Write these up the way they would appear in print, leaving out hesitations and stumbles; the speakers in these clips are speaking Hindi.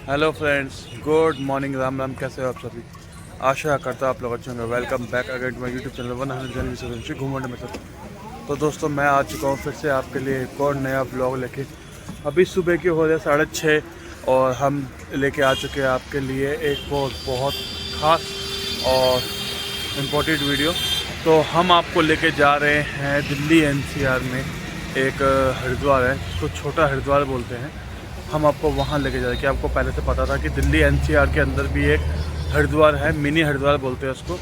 Hello friends, good morning, Ram Ram. कैसे हो आप सभी? आशा करता हूँ आप लोग अच्छे होंगे। Welcome back again to my YouTube channel 100 घूमने में सब। तो दोस्तों, मैं आ चुका हूँ फिर से आपके लिए एक और नया ब्लॉग लेके। अभी सुबह के हो रहे 6:30 और हम लेके आ चुके हैं आपके लिए एक बहुत ख़ास और इम्पोर्टेंट वीडियो। तो हम आपको लेके जा रहे हैं दिल्ली एनसीआर में एक हरिद्वार है, जिसको छोटा हरिद्वार बोलते हैं। हम आपको वहाँ लेके जा रहे हैं। कि आपको पहले से पता था कि दिल्ली एनसीआर के अंदर भी एक हरिद्वार है, मिनी हरिद्वार बोलते हैं उसको।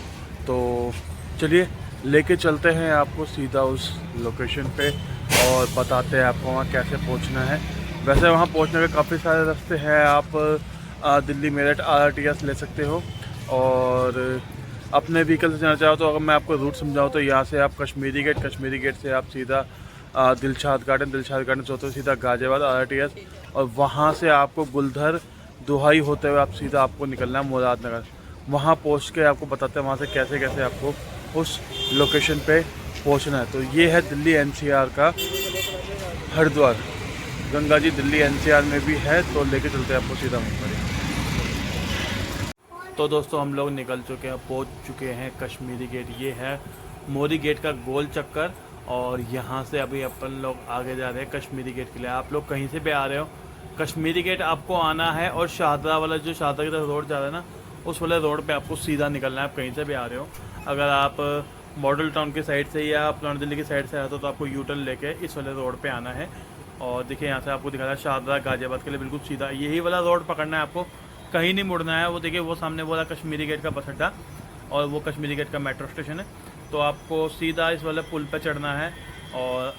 तो चलिए लेके चलते हैं आपको सीधा उस लोकेशन पे और बताते हैं आपको वहाँ कैसे पहुँचना है। वैसे वहाँ पहुँचने के काफ़ी सारे रास्ते हैं। आप दिल्ली मेरठ RRTS ले सकते हो और अपने व्हीकल से जाना चाहो तो अगर मैं आपको रूट समझाऊँ तो यहाँ से आप कश्मीरी गेट से आप सीधा दिलशाद गार्डन से होते हुए सीधा गाजियाबाद RRTS और वहाँ से आपको गुलधर दुहाई होते हुए आप सीधा आपको निकलना है मुरादनगर। वहाँ पहुँच के आपको बताते हैं वहाँ से कैसे कैसे आपको उस लोकेशन पे पहुँचना है। तो ये है दिल्ली एनसीआर का हरिद्वार। गंगा जी दिल्ली एनसीआर में भी है, तो लेके चलते हैं आपको सीधा वहीं पर। तो दोस्तों, हम लोग निकल चुके हैं, पहुँच चुके हैं कश्मीरी गेट। ये है मोरी गेट का गोल चक्कर और यहाँ से अभी अपन लोग आगे जा रहे हैं कश्मीरी गेट के लिए। आप लोग कहीं से भी आ रहे हो, कश्मीरी गेट आपको आना है और शाहदरा वाला जो शाहदरा की तरफ रोड जा रहा है ना, उस वाले रोड पे आपको सीधा निकलना है। आप कहीं से भी आ रहे हो, अगर आप मॉडल टाउन की साइड से या पुरानी दिल्ली की साइड से आते हो तो आपको यू टर्न लेके इस वाले रोड पे आना है। और देखिए यहाँ से आपको दिखा रहा है शाहदरा गाजियाबाद के लिए बिल्कुल सीधा यही वाला रोड पकड़ना है आपको, कहीं नहीं मुड़ना है। वो देखिए वो सामने बोला कश्मीरी गेट का बस अड्डा और वो कश्मीरी गेट का मेट्रो स्टेशन है। तो आपको सीधा इस वाले पुल पर चढ़ना है और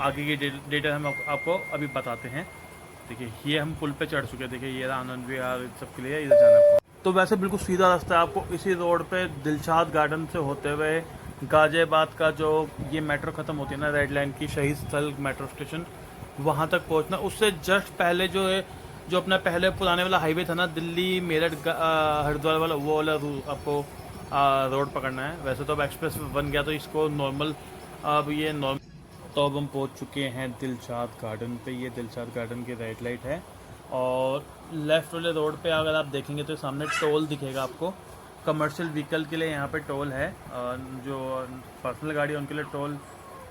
आगे की डिटेल हम आपको अभी बताते हैं। देखिए ये हम पुल पे चढ़ चुके हैं। देखिए ये आनंद विहार सब के लिए इधर जाना है। तो वैसे बिल्कुल सीधा रास्ता है आपको इसी रोड पे दिलशाद गार्डन से होते हुए गाजियाबाद का जो ये मेट्रो ख़त्म होती है ना, रेड लाइन की शहीद स्थल मेट्रो स्टेशन, वहाँ तक पहुँचना। उससे जस्ट पहले जो है, जो अपना पहले पुराने वाला हाईवे था ना दिल्ली मेरठ हरिद्वार वाला, वो वाला आपको रोड पकड़ना है। वैसे तो अब एक्सप्रेस बन गया तो इसको नॉर्मल, अब ये नॉर्मल। तो अब हम पहुंच चुके हैं दिलशाद गार्डन पे। ये दिलशाद गार्डन की रेड लाइट है और लेफ़्ट वाले रोड पे अगर आप देखेंगे तो सामने टोल दिखेगा आपको। कमर्शियल व्हीकल के लिए यहाँ पे टोल है, जो पर्सनल गाड़ी है उनके लिए टोल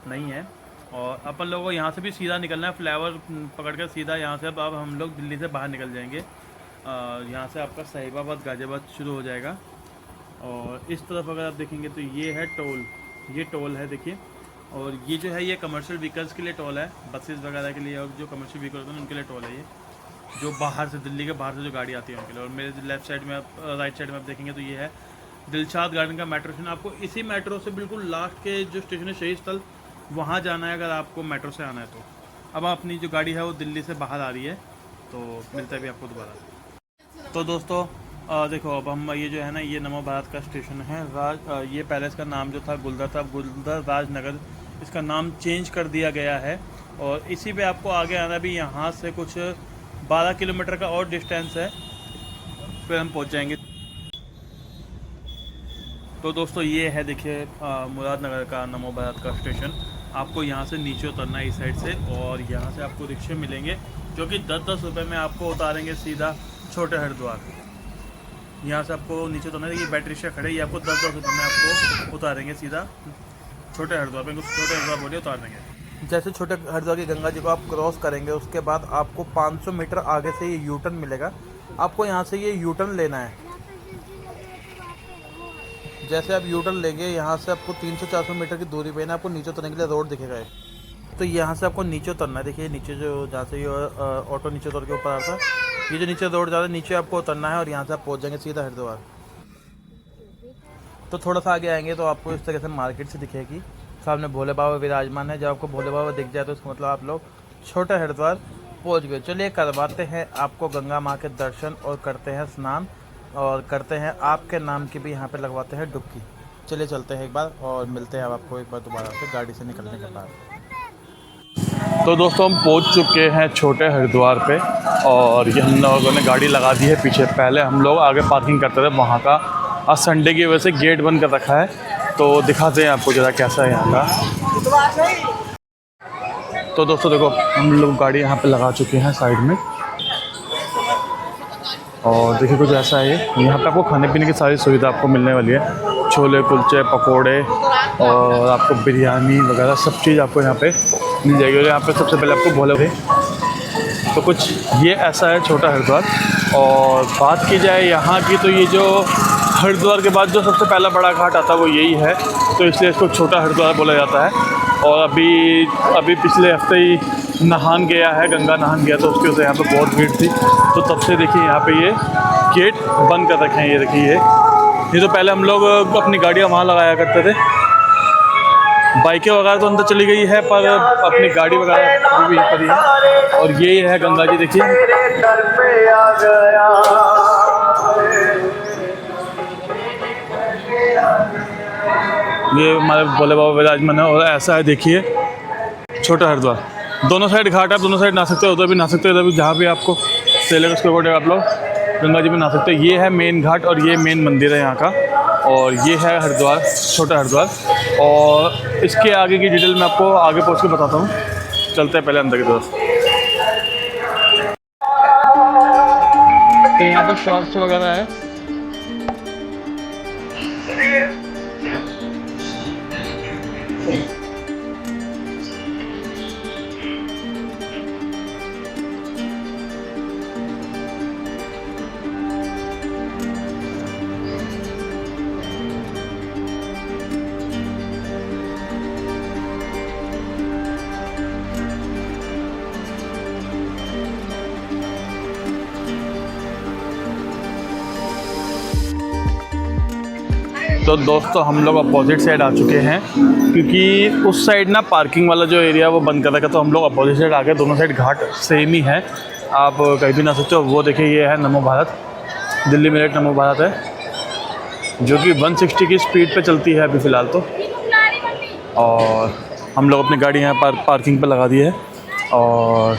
नहीं है। और अपन लोगों को यहाँ से भी सीधा निकलना है, फ्लाईओवर पकड़ कर सीधा यहाँ से अब हम लोग दिल्ली से बाहर निकल जाएंगे। यहाँ से आपका साहिबाबाद गाजियाबाद शुरू हो जाएगा। और इस तरफ अगर आप देखेंगे तो ये है टोल, ये टोल है देखिए। और ये जो है ये कमर्शियल व्हीकल्स के लिए टोल है, बसेस वगैरह के लिए, और जो कमर्शियल व्हीकल होते हैं उनके लिए टोल है ये, जो बाहर से दिल्ली के बाहर से जो गाड़ी आती है उनके लिए। और मेरे लेफ्ट साइड में आप राइट साइड में आप देखेंगे तो ये है दिलशाद गार्डन का मेट्रो स्टेशन। आपको इसी मेट्रो से बिल्कुल लास्ट के जो स्टेशन है शहीद स्थल, वहाँ जाना है अगर आपको मेट्रो से आना है तो। अब अपनी जो गाड़ी है वो दिल्ली से बाहर आ रही है, तो मिलता है भी आपको दोबारा। तो दोस्तों देखो, अब हम ये जो है ना, ये नमो भारत का स्टेशन है। ये पहले इसका नाम जो था गुलदर था, गुलदर राजनगर इसका नाम चेंज कर दिया गया है। और इसी पे आपको आगे आना भी, यहाँ से कुछ 12 किलोमीटर का और डिस्टेंस है, फिर हम पहुँच जाएंगे। तो दोस्तों ये है देखिए मुरादनगर का नमो भारत का स्टेशन। आपको यहाँ से नीचे उतरना है इस साइड से, और यहाँ से आपको रिक्शे मिलेंगे जो कि 10-10 रुपये में आपको उतारेंगे सीधा छोटे हरिद्वार। यहाँ से आपको नीचे उतरना है, ये बैटरी रिक्शा खड़े, ये आपको 10-10 रुपये में आपको उतारेंगे सीधा छोटे हरिद्वार पे। छोटे हरिद्वार बोलिए उतार देंगे। जैसे छोटे हरिद्वार की गंगा जी को आप क्रॉस करेंगे, उसके बाद आपको 500 मीटर आगे से ये यू टर्न मिलेगा। आपको यहाँ से ये यू टर्न लेना है। जैसे आप यू टर्न लेंगे, यहाँ से आपको 300-400 मीटर की दूरी पे ना आपको नीचे उतरने के लिए रोड दिखेगा। तो यहाँ से आपको नीचे उतरना है। देखिए नीचे जो, जहाँ से ये ऑटो नीचे उतर के ऊपर आता है, ये जो नीचे रोड जा रहा है, नीचे आपको उतरना है और यहाँ से आप पहुँच जाएंगे सीधा हरिद्वार। तो थोड़ा सा आगे आएंगे तो आपको इस तरह से मार्केट से दिखेगी, सामने भोले बाबा विराजमान है। जब आपको भोले बाबा दिख जाए तो इसका मतलब आप लोग छोटे हरिद्वार पहुंच गए। चलिए करवाते हैं आपको गंगा माँ के दर्शन और करते हैं स्नान, और करते हैं आपके नाम की भी यहाँ पे लगवाते हैं डुबकी। चलिए चलते हैं एक बार और मिलते हैं आपको एक बार दोबारा से गाड़ी से निकलने के बाद। तो दोस्तों हम पहुँच चुके हैं छोटे हरिद्वार पे, और ये हम लोगों ने गाड़ी लगा दी है पीछे। पहले हम लोग आगे पार्किंग करते थे, वहाँ का आज संडे की वजह से गेट बंद कर रखा है, तो दिखाते हैं आपको ज़रा कैसा है यहाँ का। तो दोस्तों देखो, हम लोग गाड़ी यहाँ पे लगा चुके हैं साइड में। और देखिए कुछ ऐसा है ये। यहाँ पे आपको खाने पीने की सारी सुविधा आपको मिलने वाली है, छोले कुलचे पकोड़े और आपको बिरयानी वगैरह सब चीज़ आपको यहाँ पे मिल जाएगी। और यहाँ पे सबसे पहले आपको भोले थे तो कुछ ये ऐसा है छोटा हरिद्वार। और बात की जाए यहाँ की तो ये जो हरिद्वार के बाद जो सबसे पहला बड़ा घाट आता है वो यही है, तो इसलिए इसको छोटा हरिद्वार बोला जाता है। और अभी पिछले हफ्ते ही नहान गया है, गंगा नहान गया, तो उसकी वजह से यहाँ पे बहुत भीड़ थी, तो तब से देखिए यहाँ पे ये गेट बंद कर रखे हैं। ये देखिए ये तो पहले हम लोग अपनी गाड़ियाँ वहाँ लगाया करते थे, बाइकें वगैरह तो अंदर चली गई है पर अपनी गाड़ी वगैरह अभी भी यहीं पर ही है। और ये है गंगा जी, देखिए ये हमारे भोले बाबा विराजमान है। और ऐसा है देखिए छोटा हरिद्वार, दोनों साइड घाट है, आप दोनों साइड नहा सकते हो, उधर भी नहा सकते हो, इधर भी, जहाँ भी आपको सही लगे उसके अकॉर्डिंग आप लोग गंगा जी में नहा सकते हो। ये है मेन घाट और ये मेन मंदिर है यहाँ का, और ये है हरिद्वार, छोटा हरिद्वार। और इसके आगे की डिटेल मैं आपको आगे पहुँच के बताता हूँ। चलते हैं पहले अंदर की तरफ। तो यहाँ पर शॉप्स वगैरह है। तो दोस्तों हम लोग अपोजिट साइड आ चुके हैं, क्योंकि उस साइड ना पार्किंग वाला जो एरिया वो बंद कर रखा, तो हम लोग अपोजिट साइड आ गए। दोनों साइड घाट सेम ही है, आप कहीं भी ना सकते हो। वो देखिए ये है नमो भारत, दिल्ली मेरठ नमो भारत है, जो कि 160 की स्पीड पे चलती है अभी फ़िलहाल तो। और हम लोग अपनी गाड़ी यहाँ पार्किंग पे लगा दी है। और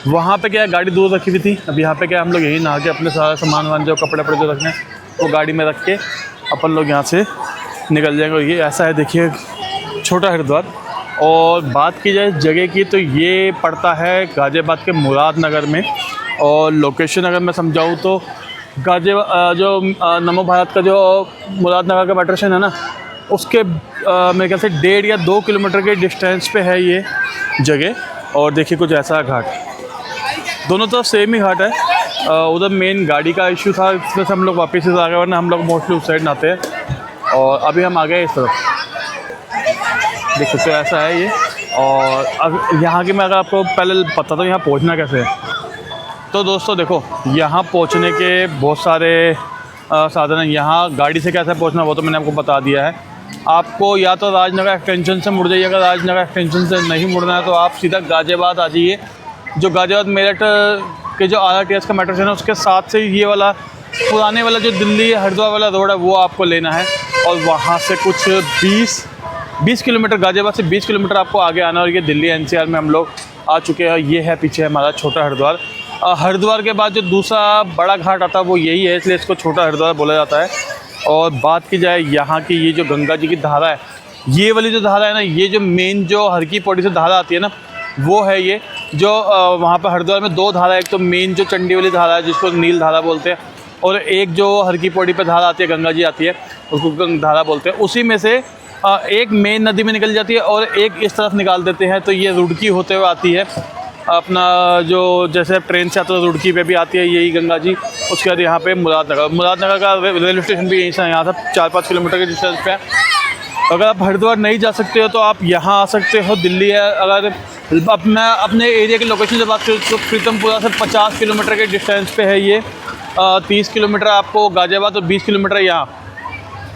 वहाँ पे क्या है, गाड़ी दूर रखी हुई थी, अब यहाँ पे क्या हम लोग यहीं नहा के अपने सारा सामान वामान जो कपड़े वपड़े जो रखने वो गाड़ी में रख के अपन लोग यहाँ से निकल जाएंगे। और ये ऐसा है देखिए छोटा हरिद्वार। और बात की जाए जगह की तो ये पड़ता है गाज़ियाबाद के मुरादनगर में। और लोकेशन अगर मैं समझाऊँ तो गाज़ियाबाद जो नमो भारत का जो मुरादनगर का मेट्रो स्टेशन है ना, उसके मेरे ख्याल से 1.5 या 2 किलोमीटर के डिस्टेंस पे है ये जगह। और देखिए कुछ ऐसा घाट, दोनों तरफ सेम ही घाट है। उधर मेन गाड़ी का इशू था, इस वजह से हम लोग वापस से आ गए, वरना हम लोग मोस्टली उस साइड नहाते हैं। और अभी हम आ गए इस तरफ, देख सकते हो ऐसा है ये। और अब यहाँ की मैं अगर आपको पहले पता तो यहाँ पहुँचना कैसे है, तो दोस्तों देखो यहाँ पहुँचने के बहुत सारे साधन हैं। यहाँ गाड़ी से कैसे पहुँचना वो तो मैंने आपको बता दिया है। आपको या तो राजनगर एक्सटेंशन से मुड़ जाइए, अगर राजनगर एक्सटेंशन से नहीं मुड़ना है तो आप सीधा गाज़ियाबाद आ जाइए। जो गाज़ियाबाद मेरठ के जो RRTS का मेट्रो स्टेशन है उसके साथ से ये वाला पुराने वाला जो दिल्ली हरिद्वार वाला रोड है वो आपको लेना है। और वहाँ से कुछ 20 किलोमीटर, गाज़ियाबाद से 20 किलोमीटर आपको आगे आना है। और ये दिल्ली NCR में हम लोग आ चुके हैं। ये है पीछे हमारा छोटा हरिद्वार। हरिद्वार के बाद जो दूसरा बड़ा घाट आता है वो यही है, इसलिए इसको छोटा हरिद्वार बोला जाता है। और बात की जाए यहाँ की, ये जो गंगा जी की धारा है, ये वाली जो धारा है ना, ये जो मेन जो हर की पौड़ी से धारा आती है ना, वो है ये जो वहाँ पर हरिद्वार में 2 धारा है। एक तो मेन जो चंडी वाली धारा है जिसको नील धारा बोलते हैं, और एक जो हर की पौड़ी पे धारा आती है, गंगा जी आती है, उसको गंगा धारा बोलते हैं। उसी में से एक मेन नदी में निकल जाती है और एक इस तरफ निकाल देते हैं, तो ये रुड़की होते हुए आती है। अपना जो जैसे ट्रेन से आता है रुड़की पे भी आती है यही गंगा जी। उसके बाद यहाँ पे मुरादनगर का रेलवे स्टेशन भी यहीं से, यहाँ से 4-5 किलोमीटर के डिस्टेंस पे है। अगर आप हरिद्वार नहीं जा सकते हो तो आप यहाँ आ सकते हो, दिल्ली है। अगर अपने एरिया की लोकेशन से बात करें तो प्रीतमपुरा से 50 किलोमीटर के डिस्टेंस पे है ये। 30 किलोमीटर आपको गाज़ियाबाद और 20 किलोमीटर यहाँ,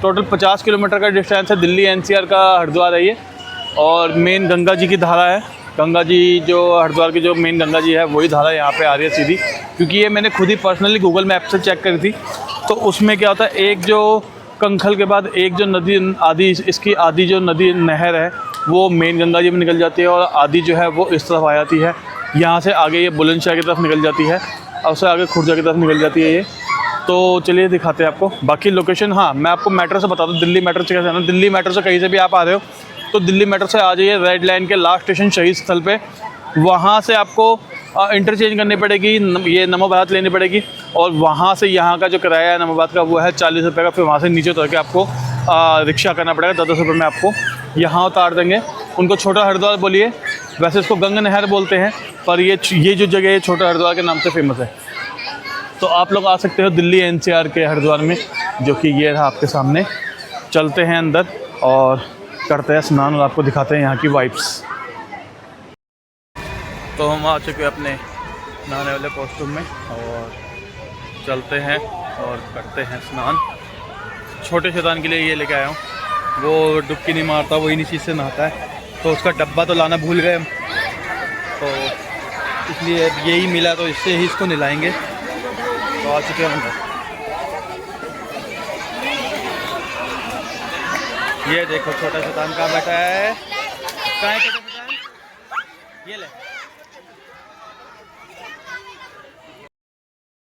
टोटल 50 किलोमीटर का डिस्टेंस है। दिल्ली NCR का हरिद्वार है ये। और मेन गंगा जी की धारा है, गंगा जी जो हरिद्वार की जो मेन गंगा जी है वही धारा यहाँ पे आ रही है सीधी, क्योंकि ये मैंने खुद ही पर्सनली गूगल मैप से चेक करी थी। तो उसमें क्या होता है, एक जो कंखल के बाद एक जो नदी आदि, इसकी आदि जो नदी नहर है वो मेन गंगा जी में निकल जाती है, और आदि जो है वो इस तरफ आ जाती है। यहाँ से आगे ये बुलंदशहर की तरफ निकल जाती है, और उससे आगे खुर्जा की तरफ निकल जाती है ये। तो चलिए दिखाते हैं आपको बाकी लोकेशन। हाँ, मैं आपको मेट्रो से बता दूँ, दिल्ली मेट्रो से कैसे आना। दिल्ली मेट्रो से कहीं से भी आप आ रहे हो तो दिल्ली मेट्रो से आ जाइए रेड लाइन के लास्ट स्टेशन शहीद स्थल पे। वहाँ से आपको इंटरचेंज करनी पड़ेगी, ये नमोबाद लेनी पड़ेगी, और वहाँ से यहाँ का जो किराया है नमोबाद का वो है 40 रुपये का। फिर वहाँ से नीचे उतर के आपको रिक्शा करना पड़ेगा, 10-10 रुपये में आपको यहाँ उतार देंगे। उनको छोटा हरिद्वार बोलिए, वैसे इसको गंगा नहर बोलते हैं, पर ये जो जगह है छोटा हरिद्वार के नाम से फेमस है। तो आप लोग आ सकते हो दिल्ली NCR के हरिद्वार में, जो कि ये रहा आपके सामने। चलते हैं अंदर और करते हैं स्नान और आपको दिखाते हैं यहाँ की वाइब्स। तो हम आ चुके हैं अपने नहाने वाले कॉस्ट्यूम में और चलते हैं और करते हैं स्नान। छोटे शैतान के लिए ये लेके आया हूँ, वो डुबकी नहीं मारता, वो इन्हीं चीज़ से नहाता है, तो उसका डब्बा तो लाना भूल गए हम, तो इसलिए यही मिला तो इससे ही इसको नहलाएंगे। तो आ चुके हैं अंदर। ये देखो छोटा शैतान कहाँ बैठा है, कहाँ है छोटा शैतान, ये ले।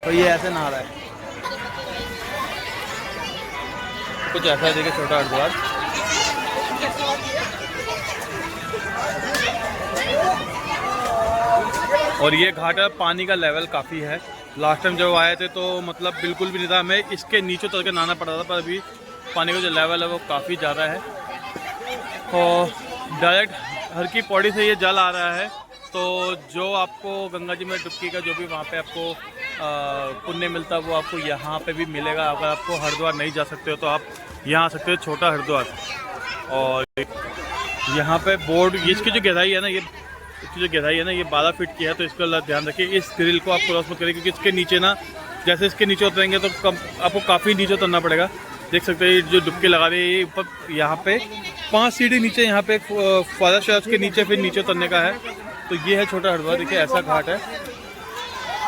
तो ये ऐसे नहा रहा है, कुछ ऐसा है। देखिए छोटा हरिद्वार, और ये घाट है, पानी का लेवल काफ़ी है। लास्ट टाइम जब आए थे तो मतलब बिल्कुल भी नहीं था, हमें इसके नीचे उतर के नहाना पड़ा था, पर अभी पानी का जो लेवल है वो काफ़ी ज़्यादा है। और डायरेक्ट हर की पौड़ी से ये जल आ रहा है, तो जो आपको गंगा जी में डुबकी का जो भी वहाँ पे आपको पुण्य मिलता है वो आपको यहाँ पे भी मिलेगा। अगर आपको हरिद्वार नहीं जा सकते हो तो आप यहाँ आ सकते हो छोटा हरिद्वार। और यहाँ पे बोर्ड, इसकी जो गहराई है ना, इसकी जो गहराई है ना, ये 12 फीट की है, तो इसका ध्यान रखिए। इस ग्रिल को आप क्रॉस मत करिए, क्योंकि इसके नीचे ना, जैसे इसके नीचे उतरेंगे तो आपको काफ़ी नीचे उतरना पड़ेगा। देख सकते हैं जो डुबकी लगा रही है, ये ऊपर यहाँ पे 5 सीढ़ी नीचे, यहाँ पे फॉरेस्ट है, उसके नीचे फिर नीचे उतरने का है। तो ये है छोटा हरिद्वार, देखिए ऐसा घाट है।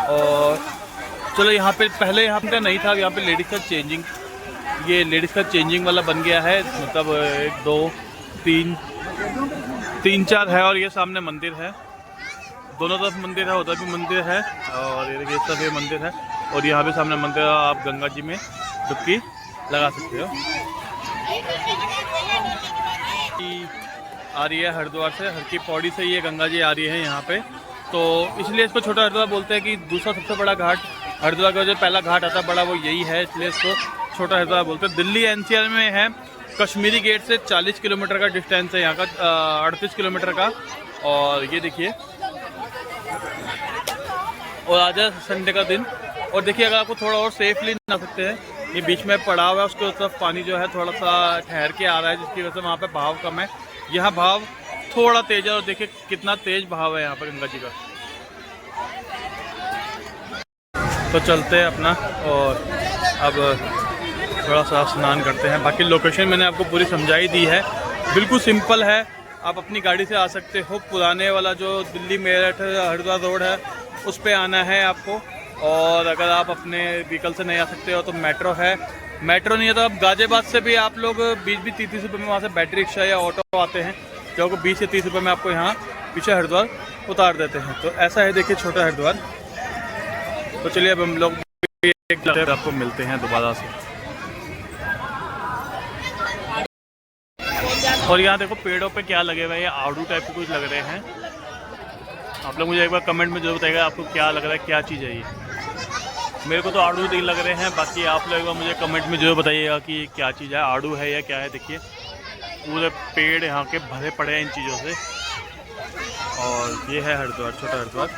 और चलो यहाँ पे पहले यहाँ पे नहीं था, यहाँ पे लेडीज़ का चेंजिंग, ये लेडीज़ का चेंजिंग वाला बन गया है। मतलब 1 2 3 4 है, और ये सामने मंदिर है, दोनों तरफ मंदिर है, उधर भी मंदिर है, और ये देखिए इस तरफ ये मंदिर है, और यहाँ भी सामने मंदिर है। आप गंगा जी में डुबकी लगा सकते हो। आ रही है हरिद्वार से, हर की पौड़ी से ये गंगा जी आ रही है यहाँ पे, तो इसलिए इसको छोटा हरिद्वार बोलते हैं। कि दूसरा सबसे बड़ा घाट हरिद्वार का जो पहला घाट आता है बड़ा, वो यही है, इसलिए इसको छोटा हरिद्वार बोलते हैं। दिल्ली NCR में है, कश्मीरी गेट से 40 किलोमीटर का डिस्टेंस है यहाँ का, 38 किलोमीटर का। और ये देखिए, और आज है संडे का दिन, और देखिए अगर आपको थोड़ा और सेफली ना सकते हैं, ये बीच में पड़ा हुआ है, उसके तरफ पानी जो है थोड़ा सा ठहर के आ रहा है, जिसकी वजह से वहाँ पे बहाव कम है। यहाँ भाव थोड़ा तेज है, और देखिए कितना तेज बहाव है यहाँ पर गंगा जी का। तो चलते हैं अपना, और अब थोड़ा सा स्नान करते हैं। बाकी लोकेशन मैंने आपको पूरी समझाई दी है, बिल्कुल सिंपल है। आप अपनी गाड़ी से आ सकते हो, पुराने वाला जो दिल्ली मेरठ हरिद्वार रोड है उस पे आना है आपको। और अगर आप अपने व्हीकल से नहीं आ सकते हो तो मेट्रो है, मेट्रो नहीं है तो आप गाजियाबाद से भी आप लोग 20-30 रुपये में वहाँ से बैटरी रिक्शा या ऑटो आते हैं, जो आपको 20 से 30 रुपये में आपको यहाँ पीछे हरिद्वार उतार देते हैं। तो ऐसा है, देखिए छोटा हरिद्वार। तो चलिए अब हम लोग आपको मिलते हैं दोबारा से। और यहाँ देखो पेड़ों पे क्या लगे हुए हैं, ये आड़ू टाइप के कुछ लग रहे हैं। आप लोग मुझे एक बार कमेंट में जरूर बताइएगा आपको क्या लग रहा है, क्या चीज़ है ये। मेरे को तो आड़ू नहीं लग रहे हैं, बाकी आप लोग एक बार मुझे कमेंट में जरूर बताइएगा कि क्या चीज़ है, आड़ू है या क्या है। देखिए पूरे पेड़ यहाँ के भरे पड़े हैं इन चीज़ों से। और ये है हरिद्वार, छोटा हरिद्वार।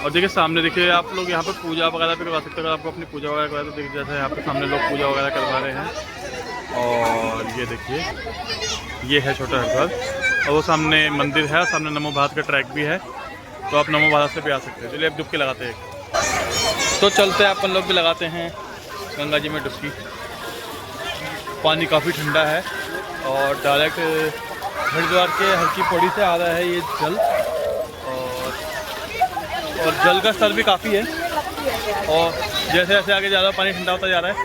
और देखिए सामने देखिए, आप लोग यहाँ पे पूजा वगैरह भी करवा सकते हो। अगर आपको अपनी पूजा वगैरह करवा तो देखिए जैसे यहाँ पे सामने लोग पूजा वगैरह करवा रहे हैं। और ये देखिए ये है छोटा हरिद्वार, और वो सामने मंदिर है, सामने नमो भारत का ट्रैक भी है, तो आप नमो भारत से भी आ सकते हैं। चलिए अब डुबकी लगाते हैं, तो चलते हैं अपन लोग भी लगाते हैं गंगा जी में डुबकी। पानी काफ़ी ठंडा है, और डायरेक्ट हरिद्वार के हर की पौड़ी से आ रहा है ये जल, और जल का स्तर भी काफ़ी है। और जैसे जैसे आगे ज़्यादा पानी ठंडा होता जा रहा है।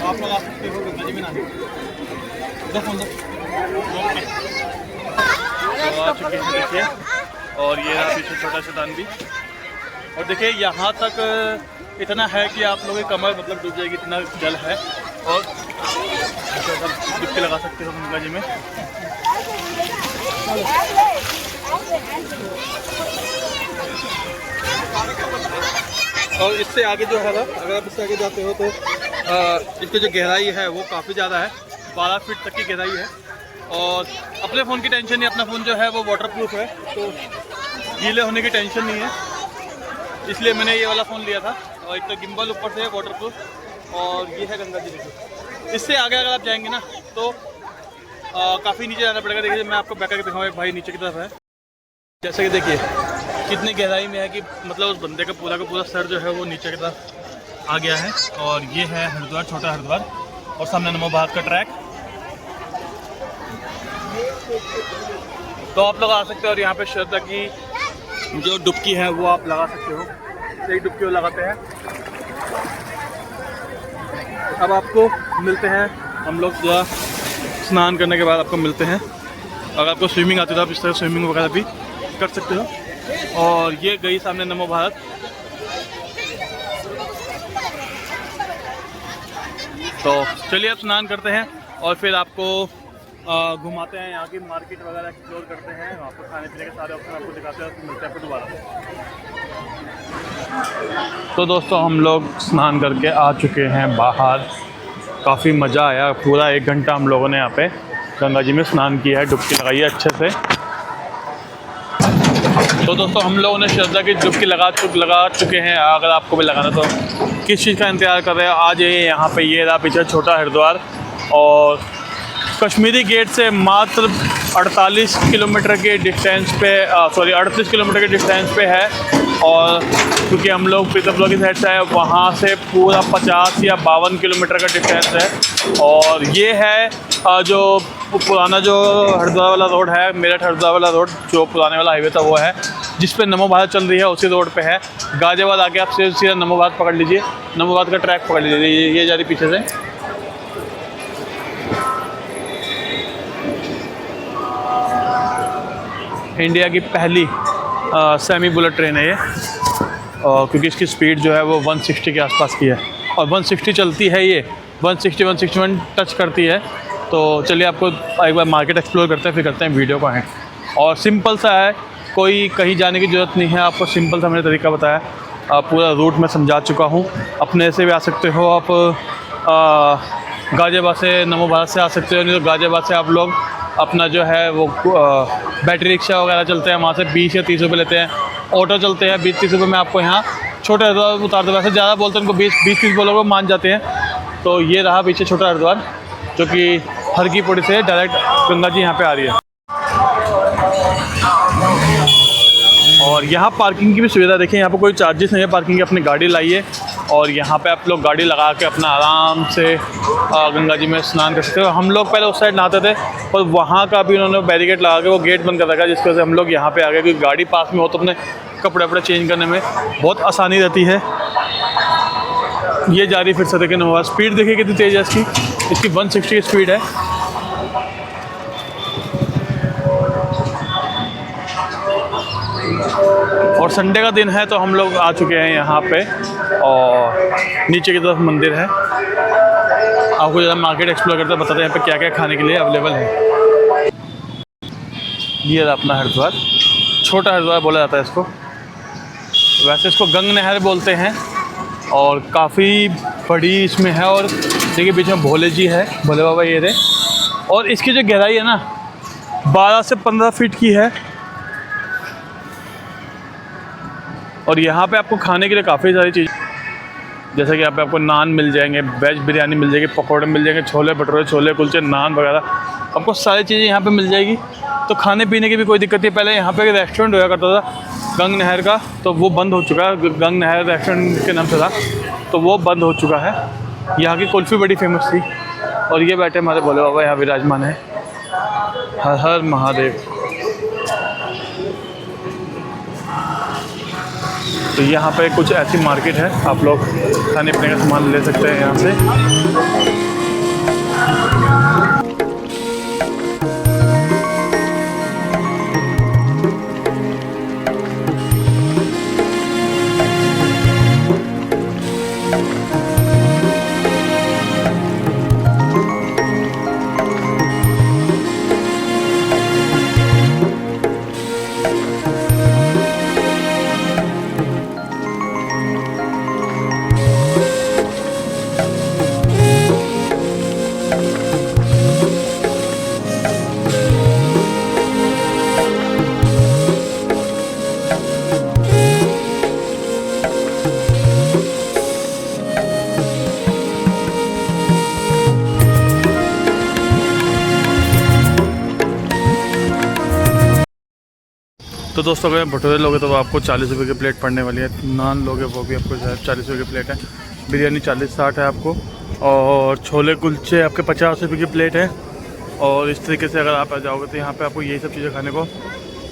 आप लोग आ सकते हो गंगा जी में नहाने। तो आ चुके हैं देखिए और ये रहा पीछे छोटा शैतान भी। और देखिए यहाँ तक इतना है कि आप लोगों की कमर मतलब डूब जाएगी, इतना जल है। और डुबकी लगा सकते हो गंगा जी में। और इससे आगे जो है ना, अगर आप इससे आगे जाते हो तो इसकी जो गहराई है वो काफ़ी ज़्यादा है, 12 फीट तक की गहराई है। और अपने फ़ोन की टेंशन नहीं, अपना फ़ोन जो है वो वाटरप्रूफ है, तो गीले होने की टेंशन नहीं है, इसलिए मैंने ये वाला फ़ोन लिया था। और एक तो गिम्बल ऊपर से है वाटरप्रूफ। और ये है गंगा जी। देखिए इससे आगे अगर आप जाएंगे ना तो काफ़ी नीचे जाना पड़ेगा। देखिए मैं आपको बैक करके दिखाऊंगा, एक भाई नीचे की तरफ है। जैसे कि देखिए कितनी गहराई में है कि मतलब उस बंदे का पूरा सर जो है वो नीचे की तरफ आ गया है। और ये है हरिद्वार, छोटा हरिद्वार, और सामने नमो भारत का ट्रैक। तो आप लोग आ सकते हो और यहाँ पे श्रद्धा की जो डुबकी है वो आप लगा सकते हो। एक डुबकी वो लगाते हैं। अब आपको मिलते हैं हम लोग जो स्नान करने के बाद आपको मिलते हैं। अगर आपको स्विमिंग आती है तो आप इस तरह स्विमिंग वगैरह भी कर सकते हो। और ये गई सामने नमो भारत। तो चलिए अब स्नान करते हैं और फिर आपको घुमाते हैं, यहाँ की मार्केट वगैरह एक्सप्लोर करते हैं, वहाँ पर खाने पीने के सारे ऑप्शन आपको दिखाते हैं। और मिलते हैं फिर दोबारा। तो दोस्तों हम लोग स्नान करके आ चुके हैं बाहर। काफ़ी मज़ा आया, पूरा 1 घंटा हम लोगों ने यहाँ पे गंगा जी में स्नान किया है, डुबकी लगाई है अच्छे से। तो दोस्तों हम लोगों ने श्रद्धा की डुबकी लगा चुके हैं। अगर आपको भी लगाना तो किस चीज़ का इंतज़ार कर रहे हो, आ जाइए यहाँ पे। ये रहा पीछे छोटा हरिद्वार, और कश्मीरी गेट से मात्र 48 किलोमीटर के डिस्टेंस पे 38 किलोमीटर के डिस्टेंस पे है। और क्योंकि हम लोग पीतरपुर की साइड से है, वहाँ से पूरा 50 या 52 किलोमीटर का डिस्टेंस है। और ये है जो पुराना जो हरिद्वार वाला रोड है, मेरठ हरिद्वार वाला रोड, जो पुराने वाला हाईवे था वो है, जिस पे नमो भारत चल रही है, उसी रोड पे है। गाजियाबाद आके आप सीधा नमो भारत पकड़ लीजिए, नमो भारत का ट्रैक पकड़ लीजिए। ये जा रही पीछे से। इंडिया की पहली सेमी बुलेट ट्रेन है ये, क्योंकि इसकी स्पीड जो है वो 160 के आसपास की है। और 160 चलती है, ये 161 टच करती है। तो चलिए आपको एक बार मार्केट एक्सप्लोर करते हैं, फिर करते हैं वीडियो को एंड। और सिंपल सा है, कोई कहीं जाने की ज़रूरत नहीं है, आपको सिंपल सा मैंने तरीका बताया। पूरा रूट मैं समझा चुका हूँ। अपने से भी आ सकते हो आप, गाजियाबाद से नमो भारत से आ सकते हो, नहीं तो गाजियाबाद से आप लोग अपना जो है वो बैटरी रिक्शा वगैरह चलते हैं, वहाँ से 20 या 30 रुपये लेते हैं। ऑटो चलते हैं 20-30 रुपये में आपको यहाँ छोटा हरिद्वार उतार दो। वैसे ज़्यादा बोलते हैं, उनको 20-30 बोलोगे मान जाते हैं। तो ये रहा पीछे छोटा हरिद्वार, जो कि हर की पौड़ी से डायरेक्ट गंगा जी यहाँ पे आ रही है। और यहाँ पार्किंग की भी सुविधा देखिए, यहाँ पर कोई चार्जेस नहीं है पार्किंग की। अपनी गाड़ी लाइए और यहाँ पे आप लोग गाड़ी लगा के अपना आराम से गंगा जी में स्नान कर सकते हो। हम लोग पहले उस साइड नहाते थे, और वहाँ का भी उन्होंने बैरिकेड लगा के वो गेट बंद कर रखा, जिसकी वजह से हम लोग यहाँ पे आ गए। क्योंकि गाड़ी पास में हो तो अपने कपड़े वपड़े चेंज करने में बहुत आसानी रहती है। ये जा रही फिर से देखिए नमो भारत। स्पीड देखिए कितनी तेज़ है इसकी 160 की स्पीड है। और संडे का दिन है तो हम लोग आ चुके हैं यहाँ पे, और नीचे की तरफ मंदिर है। आपको ज़रा मार्केट एक्सप्लोर करते बताते हैं यहाँ पे क्या क्या खाने के लिए अवेलेबल है। ये अपना हरिद्वार, छोटा हरिद्वार बोला जाता है इसको। वैसे इसको गंग नहर बोलते हैं, और काफ़ी बड़ी इसमें है। और देखिए बीच में भोले जी है, भोले बाबा ये रहे। और इसकी जो गहराई है ना 12 से 15 फीट की है। और यहाँ पे आपको खाने के लिए काफ़ी सारी चीज़, जैसे कि यहाँ पे आपको नान मिल जाएंगे, वेज बिरयानी मिल जाएगी, पकौड़े मिल जाएंगे, छोले भटूरे, छोले कुलचे, नान वगैरह, आपको सारी चीज़ें यहाँ पे मिल जाएगी। तो खाने पीने की भी कोई दिक्कत नहीं। पहले यहाँ पे एक रेस्टोरेंट हुआ करता था गंग नहर का, तो वो बंद हो चुका है। गंग नहर रेस्टोरेंट के नाम से था, तो वो बंद हो चुका है। यहाँ की कुल्फ़ी बड़ी फेमस थी। और ये बैठे हमारे भोले बाबा यहाँ विराजमान है। हर हर महादेव। तो यहाँ पे कुछ ऐसी मार्केट है, आप लोग खाने पीने का सामान ले सकते हैं यहाँ से। तो दोस्तों अगर भटूरे लोगे तो वो आपको 40 रुपये की प्लेट पड़ने वाली है। नान लोगे वो भी आपको 40 रुपये की प्लेट है। बिरयानी 40-60 है आपको। और छोले कुलचे आपके 50 रुपये की प्लेट है। और इस तरीके से अगर आप आ जाओगे तो यहाँ पे आपको यही सब चीज़ें खाने को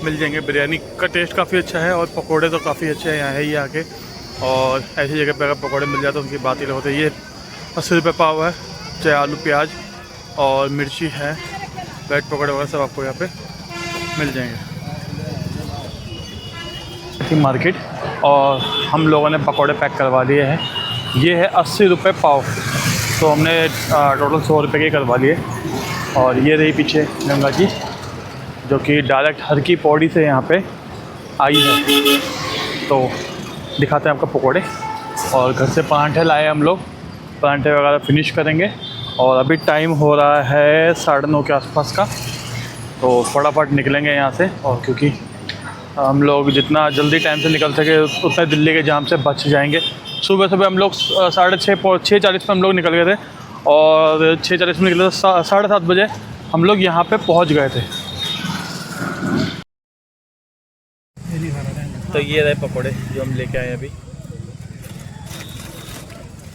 मिल जाएंगे। बिरयानी का टेस्ट काफ़ी अच्छा है और पकोड़े तो काफ़ी अच्छे हैं यहाँ है ही आके। और ऐसी जगह पे अगर पकोड़े मिल जाए तो उनकी बात ही होती है। ये 80 रुपये पाव है, चाहे आलू प्याज और मिर्ची है, ब्रेड पकौड़े वगैरह सब आपको यहाँ पे मिल जाएंगे। मार्केट और हम लोगों ने पकौड़े पैक करवा लिए हैं। ये है 80 रुपये पाव, तो हमने टोटल 100 रुपये के करवा लिए। और ये रही पीछे गंगा जी जो कि डायरेक्ट हर की पौड़ी से यहाँ पे आई है। तो दिखाते हैं आपको पकौड़े। और घर से परांठे लाए हम लोग, परांठे वगैरह फिनिश करेंगे। और अभी टाइम हो रहा है 9:30 के आसपास का, तो फटाफट निकलेंगे यहाँ से। और क्योंकि हम लोग जितना जल्दी टाइम से निकल सके उतना दिल्ली के जाम से बच जाएंगे। सुबह सुबह हम लोग 6:40 पर हम लोग निकल गए थे और 6:40 में निकले तो 7:30 बजे हम लोग यहाँ पे पहुँच गए थे। तो ये रहे पकोड़े जो हम लेके आए अभी।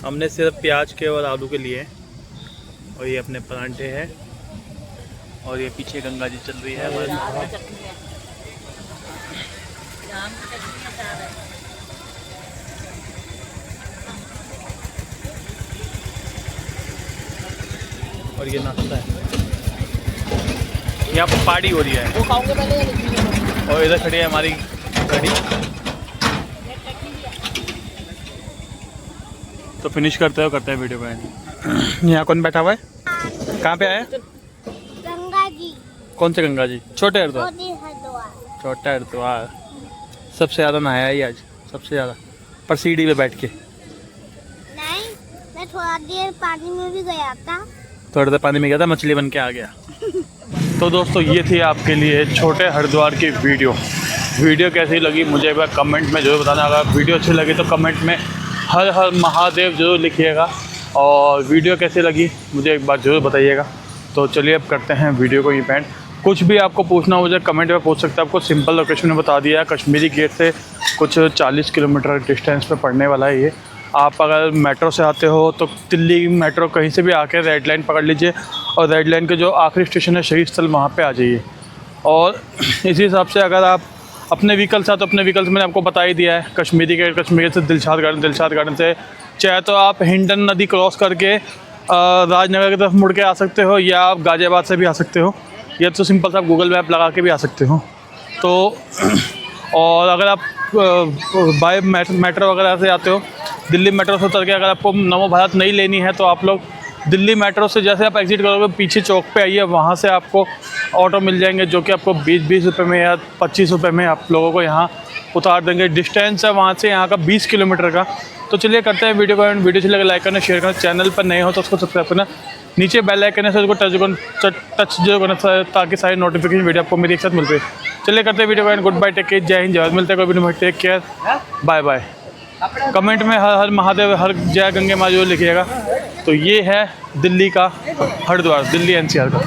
हमने सिर्फ प्याज के और आलू के लिए। और ये अपने परांठे हैं। और ये पीछे गंगा जी चल रही है हमारी। और ये नाश्ता है, यहाँ पर पार्टी हो रही है। और इधर खड़ी है हमारी गाड़ी। तो फिनिश करते हैं वीडियो में। यहाँ कौन बैठा हुआ है? कहाँ पे आया? गंगा जी। कौन से गंगा जी? छोटे हरिद्वार। छोटा हरिद्वार सबसे ज़्यादा नहाया ही आज, सबसे ज़्यादा। पर सीढ़ी पे बैठ के नहीं, मैं थोड़ा देर पानी में भी गया था। थोड़ा देर पानी में गया था, मछली बन के आ गया। तो दोस्तों ये थी आपके लिए छोटे हरिद्वार की वीडियो कैसी लगी मुझे एक बार कमेंट में ज़रूर बताना। अगर वीडियो अच्छी लगी तो कमेंट में हर हर महादेव ज़रूर लिखिएगा। और वीडियो कैसी लगी मुझे एक बार ज़रूर बताइएगा। तो चलिए अब करते हैं वीडियो को एंड। कुछ भी आपको पूछना हो मुझे कमेंट में पूछ सकते हैं। आपको सिंपल लोकेशन में बता दिया है, कश्मीरी गेट से कुछ 40 किलोमीटर डिस्टेंस पे पड़ने वाला है ये। आप अगर मेट्रो से आते हो तो दिल्ली मेट्रो कहीं से भी आके रेड लाइन पकड़ लीजिए और रेड लाइन के जो आखिरी स्टेशन है शहीद स्थल, वहाँ पे आ जाइए। और इसी हिसाब से अगर आप अपने व्हीकल से, तो अपने व्हीकल से मैंने आपको बता ही दिया है। कश्मीरी गेट से दिलशाद गार्डन से चाहे तो आप हिंडन नदी क्रॉस करके राजनगर की तरफ मुड़ के आ सकते हो, या आप गाज़ियाबाद से भी आ सकते हो, या तो सिंपल सा आप गूगल मैप लगा के भी आ सकते हो। तो और अगर आप बाय मेट्रो वगैरह से आते हो, दिल्ली मेट्रो से उतर के अगर आपको नमो भारत नहीं लेनी है तो आप लोग दिल्ली मेट्रो से जैसे आप एग्जिट करोगे पीछे चौक पे आइए, वहाँ से आपको ऑटो मिल जाएंगे जो कि आपको 20 रुपये में या 25 रुपये में आप लोगों को यहाँ उतार देंगे। डिस्टेंस है वहाँ से यहाँ का 20 किलोमीटर का। तो चलिए करते हैं वीडियो को एंड। वीडियो अच्छी लगे लाइक करना, शेयर करना, चैनल पर नए हो तो उसको सब्सक्राइब करना, नीचे बेल आइकन है उसको टच जरूर करना ताकि सारी नोटिफिकेशन वीडियो आपको मेरी एक साथ मिल रही है। चलिए करते हैं वीडियो को end. Good bye, take care, जय हिंद, जय भारत। मिलते हैं कोई वीडियो में, take care, bye bye. Comment में हर हर महादेव, हर जय गंगे माँ जो लिखिएगा। तो ये है दिल्ली का हरिद्वार, दिल्ली NCR का।